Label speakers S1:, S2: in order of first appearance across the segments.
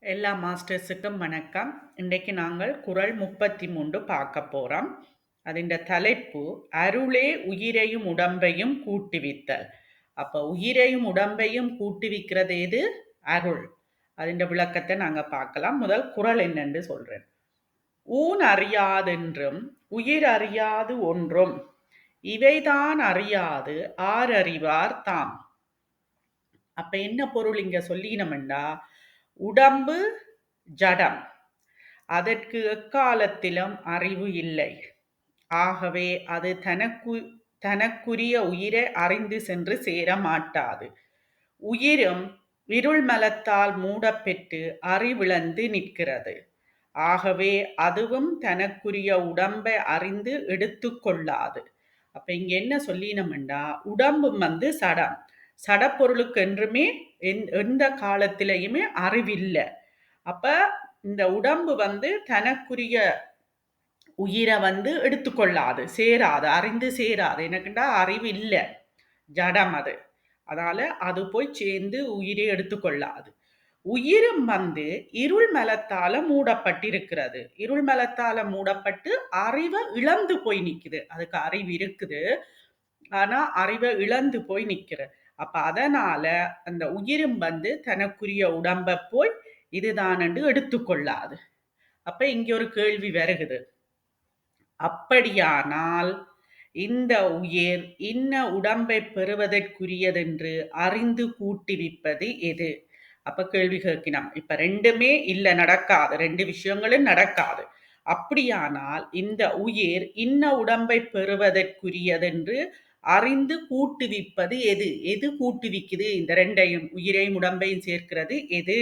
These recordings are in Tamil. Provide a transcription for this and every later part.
S1: எல்லா மாஸ்டர்ஸுக்கும் வணக்கம். இன்றைக்கு நாங்கள் குறள் 33 பார்க்க போறோம். அதிண்ட தலைப்பு அருளே உயிரையும் உடம்பையும் கூட்டுவித்தல். அப்ப உயிரையும் உடம்பையும் கூட்டுவிக்கிறது எது? அருள். அதிண்ட விளக்கத்தை நாங்க பார்க்கலாம். முதல் குறள் என்னன்னு சொல்றேன். ஊன் அறியாதென்றும் உயிர் அறியாது ஒன்றும் இவைதான் அறியாது ஆரறிவார் தாம். அப்ப என்ன பொருள் இங்க சொல்லினோம்டா, உடம்பு ஜடம், அதற்கு எக்காலத்திலும் அறிவு இல்லை. ஆகவே அது தனக்குரிய உயிரை அறிந்து சென்று சேர மாட்டாது. உயிரும் இருள் மலத்தால் மூடப்பெற்று அறிவிழந்து நிற்கிறது. ஆகவே அதுவும் தனக்குரிய உடம்பை அறிந்து எடுத்து கொள்ளாது. அப்ப இங்க என்ன சொல்லினோம்டா, உடம்பு சடம், சடப்பொருளுக்கு என்றுமே எந்த காலத்திலையுமே அறிவில்லை. அப்ப இந்த உடம்பு தனக்குரிய உயிரை எடுத்துக்கொள்ளாது, சேராது, அறிந்து சேராது. எனக்குண்டா அறிவு இல்லை, ஜடம் அது. அதனால அது போய் சேர்ந்து உயிரை எடுத்துக்கொள்ளாது. உயிரும் இருள் மலத்தால மூடப்பட்டிருக்கிறது. இருள் மலத்தால மூடப்பட்டு அறிவை இழந்து போய் நிக்குது. அதுக்கு அறிவு இருக்குது, ஆனா அறிவை இழந்து போய் நிக்கிறது. அப்ப அதனால அந்த உயிரும் தனக்குரிய உடம்பை போய் இதுதான் என்று எடுத்துக்கொள்ளாது. அப்ப இங்க ஒரு கேள்வி வருகுது. அப்படியானால் இந்த உயிர் இன்ன உடம்பை பெறுவதற்குரியதென்று அறிந்து கூட்டுவிப்பது எது? அப்ப கேள்வி கேட்கினோம். இப்ப ரெண்டுமே இல்ல, நடக்காது, ரெண்டு விஷயங்களும் நடக்காது. அப்படியானால் இந்த உயிர் இன்ன உடம்பை பெறுவதற்குரியதென்று அறிந்து கூட்டுவிப்பது எது? எது கூட்டுவிக்குது? இந்த ரெண்டையும், உயிரையும் உடம்பையும் சேர்க்கிறது எது?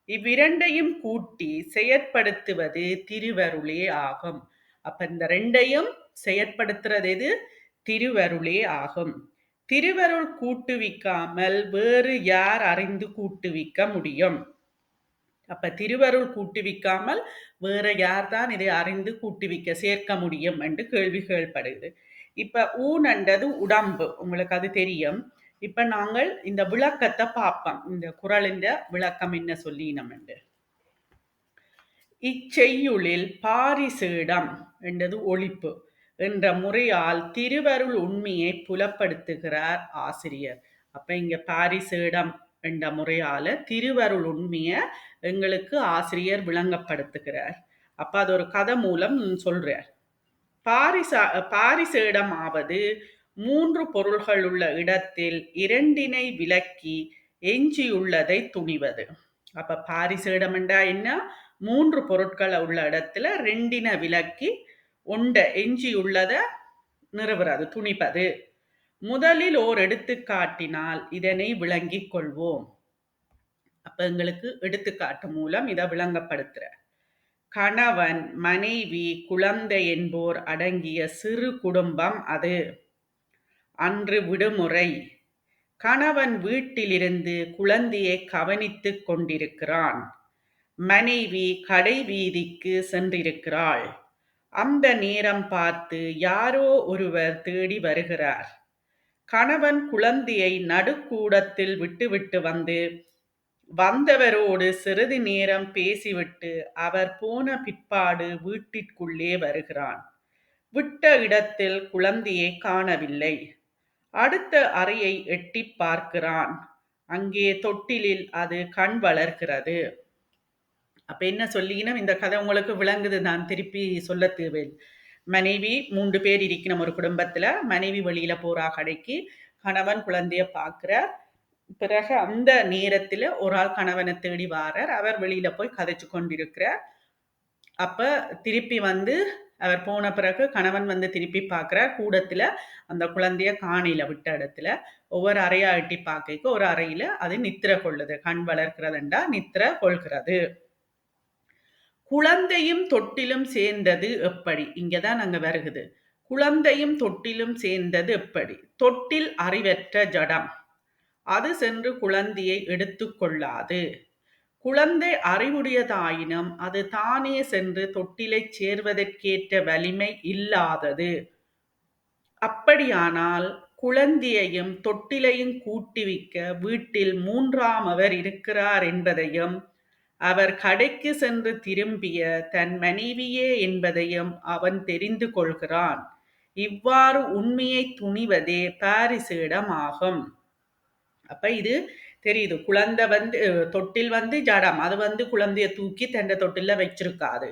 S1: இவ்விரண்டையும் கூட்டி செயற்படுத்துவது திருவருளே ஆகும். அப்ப இந்த ரெண்டையும் செயற்படுத்துறது எது? திருவருளே ஆகும். திருவருள் கூட்டுவிக்காமல் வேறு யார் அறிந்து கூட்டுவிக்க முடியும்? அப்ப திருவருள் கூட்டுவிக்காமல் வேற யார் தான் இதை அறிந்து கூட்டுவிக்க சேர்க்க முடியும் என்று கேள்வி கேள்விப்படுது. இப்ப ஊனண்டது உடம்பு, உங்களுக்கு அது தெரியும். இப்ப நாங்கள் இந்த விளக்கத்தை பார்ப்போம். இந்த குறளின் விளக்கம் என்ன சொல்லினோம் என்று. இச்செய்யுளில் பாரிசேடம் என்றது ஒழிப்பு என்ற முறையால் திருவருள் உண்மையை புலப்படுத்துகிறார் ஆசிரியர். அப்ப இங்க பாரிசேடம் என்ற முறையால திருவருள் உண்மையை எங்களுக்கு ஆசிரியர் விளங்கப்படுத்துகிறார். அப்ப அது ஒரு கதை மூலம் சொல்றார். பாரிசேடம் ஆவது மூன்று பொருள்கள் உள்ள இடத்தில் இரண்டினை விலக்கி எஞ்சியுள்ளதை துணிவது. அப்ப பாரிசேடம் என்றா என்ன? மூன்று பொருட்கள் உள்ள இடத்துல ரெண்டின விலக்கி ஒண்ட எஞ்சியுள்ளத நிறுவுறது, துணிப்பது. முதலில் ஓர் எடுத்துக்காட்டினால் இதனை விளங்கிக் கொள்வோம். அப்ப எங்களுக்கு எடுத்துக்காட்டு மூலம் இதை விளங்கப்படுத்துற. கணவன், மனைவி, குழந்தை என்போர் அடங்கிய சிறு குடும்பம் அது. அன்று விடுமுறை. கணவன் வீட்டிலிருந்து குழந்தையை கவனித்துக் கொண்டிருக்கிறான். மனைவி கடை வீதிக்கு சென்றிருக்கிறாள். அந்த நேரம் பார்த்து யாரோ ஒருவர் தேடி வருகிறார். கணவன் குழந்தையை நடுக்கூடத்தில் விட்டுவிட்டு வந்தவரோடு சிறிது நேரம் பேசிவிட்டு அவர் போன பிற்பாடு வீட்டிற்குள்ளே வருகிறான். விட்ட இடத்தில் குழந்தையை காணவில்லை. அடுத்த அறையை எட்டி பார்க்கிறான். அங்கே தொட்டிலில் அது கண் வளர்க்கிறது. அப்ப என்ன சொல்லினும் இந்த கதை உங்களுக்கு விளங்குது, நான் திருப்பி சொல்ல தேவையில்லை. மனைவி 3 பேர் இருக்கணும் ஒரு குடும்பத்துல. மனைவி வெளியில போறா கடைக்கு, கணவன் குழந்தைய பார்க்கிறார். பிறகு அந்த நேரத்துல ஒரு ஆள் கணவனை தேடி வாரார். அவர் வெளியில போய் கதைச்சு கொண்டிருக்கிறார். அப்ப திருப்பி அவர் போன பிறகு கணவன் திருப்பி பார்க்கிறார். கூடத்துல அந்த குழந்தைய காணையில விட்ட இடத்துல ஒவ்வொரு அறையா எட்டி பார்க்க ஒரு அறையில அது நித்திர கொள்ளுது. கண் வளர்க்கிறதுண்டா நித்திர கொள்கிறது. குழந்தையும் தொட்டிலும் சேர்ந்தது எப்படி? இங்கதான் அங்க வருகுது. குழந்தையும் தொட்டிலும் சேர்ந்தது எப்படி? தொட்டில் அறிவற்ற ஜடம், அது சென்று குழந்தையை எடுத்து கொள்ளாது. குழந்தை அறிவுடையதாயினும் அது தானே சென்று தொட்டிலை சேர்வதற்கேற்ற வலிமை இல்லாதது. அப்படியானால் குழந்தையையும் தொட்டிலையும் கூட்டுவிக்க வீட்டில் மூன்றாமவர் இருக்கிறார் என்பதையும் அவர் கடைக்கு சென்று திரும்பிய தன் மனைவியே என்பதையும் அவன் தெரிந்து கொள்கிறான். இவ்வாறு உண்மையை துணிவதே பாரிசேடமாகும். அப்ப இது தெரியுது. குழந்தை தொட்டில் ஜடம். அது குழந்தைய தூக்கி தன்னை தொட்டில்ல வச்சிருக்காது.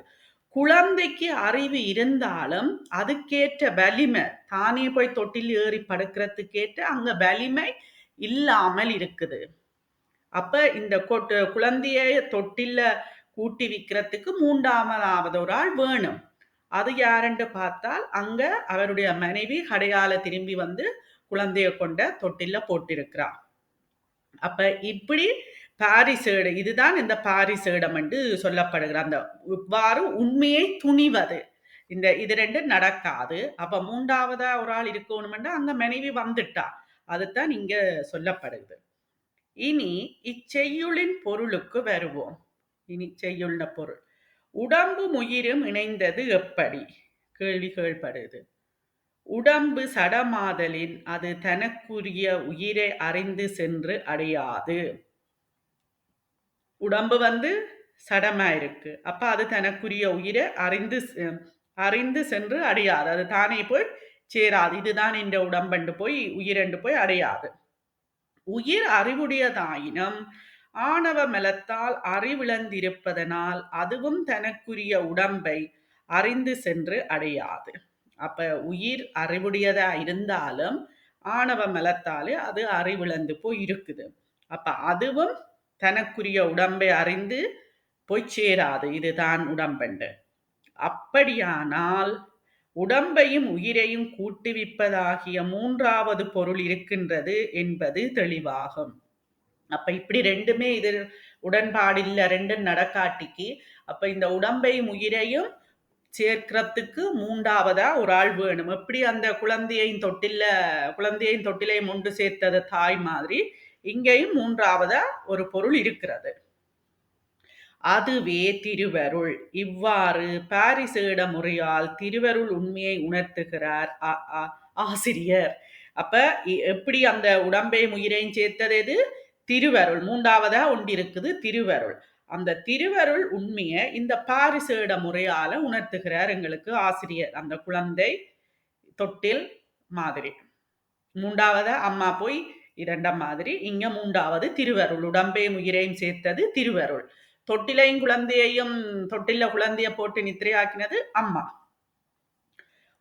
S1: குழந்தைக்கு அறிவு இருந்தாலும் அதுக்கேற்ற வலிமை தானே போய் தொட்டில் ஏறி படுக்கிறதுக்கேற்ற அங்க வலிமை இல்லாமல் இருக்குது. அப்ப இந்த குழந்தைய தொட்டில்ல கூட்டி விக்கிறதுக்கு மூன்றாவதாவது ஒரு ஆள் வேணும். அது யாருன்னு பார்த்தால் அங்க அவருடைய மனைவி கடையால திரும்பி குழந்தைய கொண்ட தொட்டில்ல போட்டிருக்கிறார். அப்ப இப்படி பாரிசேடு இதுதான் இந்த பாரிசேடம் என்று சொல்லப்படுகிற அந்த இவ்வாறு உண்மையை துணிவது. இது ரெண்டும் நடக்காது. அப்ப மூன்றாவதா ஒரு ஆள் இருக்கணும்னா அங்க மனைவி வந்துட்டா. அதுதான் இங்க சொல்லப்படுது. இனி இச்செய்யுளின் பொருளுக்கு வருவோம். இனி செய்யுள்ள பொருள். உடம்பும் உயிரும் இணைந்தது எப்படி? கேள்வி கேள்படுது. உடம்பு சடமாதலின் அது தனக்குரிய உயிரை அறிந்து சென்று அடையாது. உடம்பு சடமா இருக்கு. அப்ப அது தனக்குரிய உயிரை அறிந்து சென்று அடையாது. அது தானே போய் சேராது. இதுதான் இந்த உடம்பண்டு போய் உயிரண்டு போய் அடையாது. உயிர் அறிவுடையதாயினும் ஆணவ மலத்தால் அறிவிழந்திருப்பதனால் அதுவும் தனக்குரிய உடம்பை அறிந்து சென்று அடையாது. அப்ப உயிர் அறிவுடையதா இருந்தாலும் ஆணவ மலத்தாலே அது அறிவிழந்து போய் இருக்குது. அப்ப அதுவும் தனக்குரிய உடம்பை அறிந்து போய் சேராது. இதுதான் உடம்பண்டு. அப்படியானால் உடம்பையும் உயிரையும் கூட்டுவிப்பதாகிய மூன்றாவது பொருள் இருக்கின்றது என்பது தெளிவாகும். அப்ப இப்படி ரெண்டுமே இது உடன்பாடில்லை, ரெண்டும் நடக்காட்டிக்கு அப்ப இந்த உடம்பையும் உயிரையும் சேர்க்கிறதுக்கு மூன்றாவதா ஒரு ஆள் வேணும். எப்படி அந்த குழந்தையின் தொட்டிலையும் ஒன்று சேர்த்தது தாய் மாதிரி இங்கேயும் மூன்றாவதா ஒரு பொருள் இருக்கிறது. அதுவே திருவருள். இவ்வாறு பாரிசேட முறையால் திருவருள் உண்மையை உணர்த்துகிறார் ஆசிரியர். அப்ப எப்படி அந்த உடம்பையும் உயிரையும் சேர்த்தது எது? திருவருள். மூன்றாவதா ஒன்று இருக்குது திருவருள். அந்த திருவருள் உண்மையை இந்த பாரிசேட முறையால உணர்த்துகிறார் எங்களுக்கு ஆசிரியர். அந்த குழந்தை தொட்டில் மாதிரி. மூன்றாவதா அம்மா போய் இரண்டாம் மாதிரி. இங்க மூன்றாவது திருவருள். உடம்பையும் உயிரையும் சேர்த்தது திருவருள். தொட்டிலையும் குழந்தையையும் தொட்டில குழந்தைய போட்டு நித்திரையாக்கினது அம்மா.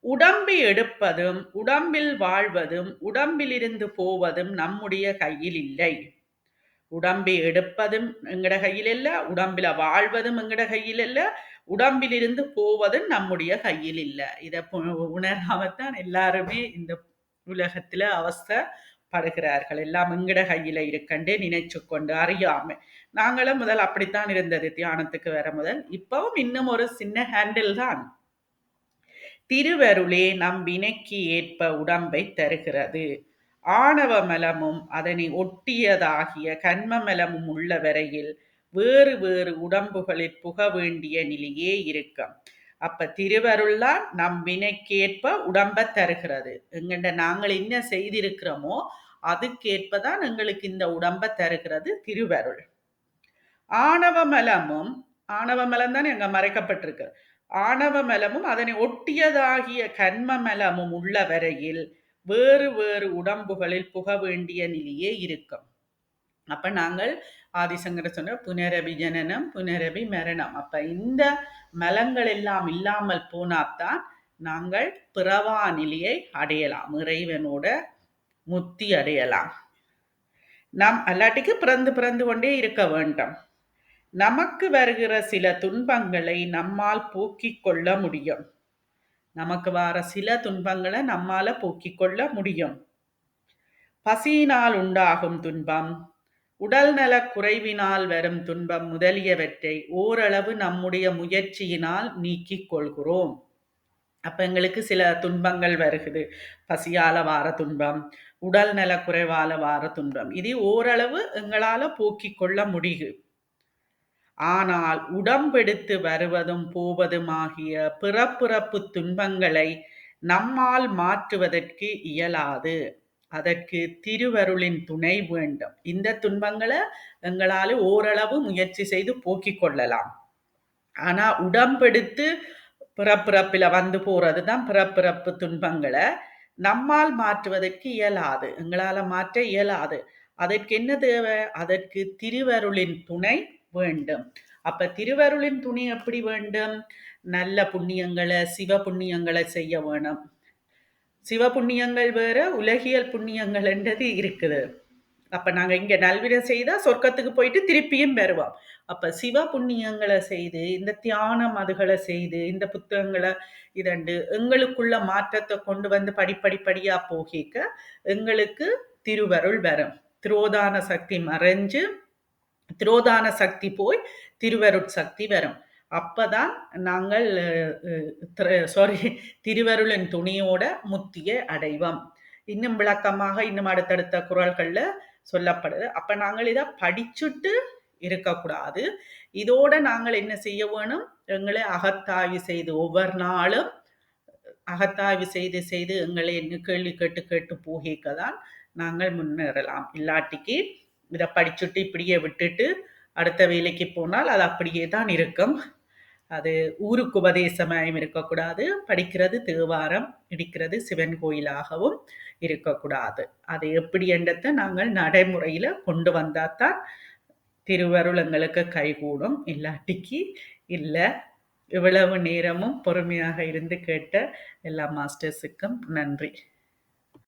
S1: உடம்பை எடுப்பதும் உடம்பில் வாழ்வதும் உடம்பிலிருந்து போவதும் நம்முடைய கையில் இல்லை. உடம்பை எடுப்பதும் எங்கட கையில் இல்ல, உடம்பில வாழ்வதும் எங்கட கையில் இல்ல, உடம்பிலிருந்து போவதும் நம்முடைய கையில் இல்ல. இதை உணராமத்தான் எல்லாருமே இந்த உலகத்துல அவஸ்தைப்படுகிறார்கள். எல்லாம் எங்கட கையில இருக்கண்டு நினைச்சு கொண்டு அறியாம. நாங்களும் முதல் அப்படித்தான் இருந்தது தியானத்துக்கு வர முதல். இப்பவும் இன்னும் ஒரு சின்ன ஹேண்டில் தான். திருவருளே நம் வினைக்கு ஏற்ப உடம்பை தருகிறது. ஆணவ மலமும் அதனை ஒட்டியதாகிய கண்ம மலமும் உள்ள வரையில் வேறு வேறு உடம்புகளில் புக வேண்டிய நிலையே இருக்கும். அப்ப திருவருள்தான் நம் வினைக்கேற்ப உடம்பை தருகிறது. எங்கண்ட நாங்கள் என்ன செய்திருக்கிறோமோ அதுக்கேற்பதான் எங்களுக்கு இந்த உடம்பை தருகிறது திருவருள். ஆணவ மலம் தான் எங்க மறைக்கப்பட்டிருக்கு. ஆணவ மலமும் அதனை ஒட்டியதாகிய கண்ம மலமும் உள்ள வரையில் வேறு வேறு உடம்புகளில் புக வேண்டிய நிலையே இருக்கும். அப்ப நாங்கள் ஆதிசங்கர சொன்ன புனரபி ஜனனம் புனரபி மரணம். அப்ப இந்த மலங்கள் எல்லாம் இல்லாமல் போனாத்தான் நாங்கள் பிறவா நிலையை அடையலாம், இறைவனோட முத்தி அடையலாம். நாம் அல்லாட்டிக்கு பிறந்து பிறந்து கொண்டே இருக்க வேண்டும். நமக்கு வருகிற சில துன்பங்களை நம்மால் போக்கிக் கொள்ள முடியும். நமக்கு வர சில துன்பங்களை நம்மால போக்கிக் கொள்ள முடியும். பசியினால் உண்டாகும் துன்பம், உடல் நலக் குறைவினால் வரும் துன்பம் முதலியவற்றை ஓரளவு நம்முடைய முயற்சியினால் நீக்கிக் கொள்கிறோம். அப்ப எங்களுக்கு சில துன்பங்கள் வருகிறது. பசியால வார துன்பம், உடல் நலக் குறைவால வார துன்பம், இது ஓரளவு எங்களால போக்கிக் கொள்ள முடியும். ஆனால் உடம்பெடுத்து வருவதும் போவதுமாகிய பிறப்புறப்பு துன்பங்களை நம்மால் மாற்றுவதற்கு இயலாது. அதற்கு திருவருளின் துணை வேண்டும். இந்த துன்பங்களை எங்களால் ஓரளவு முயற்சி செய்து போக்கிக் கொள்ளலாம். ஆனா உடம்பெடுத்து பிறப்பிறப்பில வந்து போறது தான் பிறப்பிறப்பு துன்பங்களை நம்மால் மாற்றுவதற்கு இயலாது. எங்களால மாற்ற இயலாது. அதற்கு என்ன தேவை? அதற்கு திருவருளின் துணை வேண்டும். அப்ப திருவருளின் துணை எப்படி வேண்டும்? நல்ல புண்ணியங்களை, சிவ புண்ணியங்களை செய்ய வேணும். சிவ புண்ணியங்கள் வேற, உலகியல் புண்ணியங்கள் என்றது இருக்குது. அப்ப நாங்க இங்க நல்வினை செய்தா சொர்க்கத்துக்கு போயிட்டு திருப்பியும் வருவோம். அப்ப சிவ புண்ணியங்களை செய்து, இந்த தியானம் அதுகளை செய்து, இந்த புத்தகங்களை இதண்டு எங்களுக்குள்ள மாற்றத்தை கொண்டு வந்து படிப்படிப்படியா போகிக்க எங்களுக்கு திருவருள் வரும். திரோதான சக்தி மறைஞ்சு திரோதான சக்தி போய் திருவருட் சக்தி வரும். அப்பதான் நாங்கள் சாரி திருவருளின் துணியோட முத்தியை அடைவோம். இன்னும் விளக்கமாக இன்னும் அடுத்தடுத்த குறள்கள்ல சொல்லப்படுது. அப்ப நாங்கள் இதை படிச்சுட்டு இருக்கக்கூடாது. இதோட நாங்கள் என்ன செய்ய வேணும்? எங்களை அகத்தாய்வு செய்து ஒவ்வொரு நாளும் அகத்தாய்வு செய்து செய்து எங்களை என்ன கேள்வி கேட்டு கேட்டு போகிக்கதான் நாங்கள் முன்னேறலாம். இல்லாட்டிக்கு இதை படிச்சுட்டு இப்படியே விட்டுட்டு அடுத்த வேலைக்கு போனால் அது அப்படியே தான் இருக்கும். அது ஊருக்கு உபதேசமாயும் இருக்கக்கூடாது. படிக்கிறது தேவாரம், இடிக்கிறது சிவன் கோயிலாகவும் இருக்கக்கூடாது. அது எப்படி என்றதை நாங்கள் நடைமுறையில கொண்டு வந்தாதான் திருவருள் எங்களுக்கு கைகூடும். இல்லாட்டிக்கு இல்லை. இவ்வளவு நேரமும் பொறுமையாக இருந்து கேட்ட எல்லா மாஸ்டர்ஸுக்கும் நன்றி.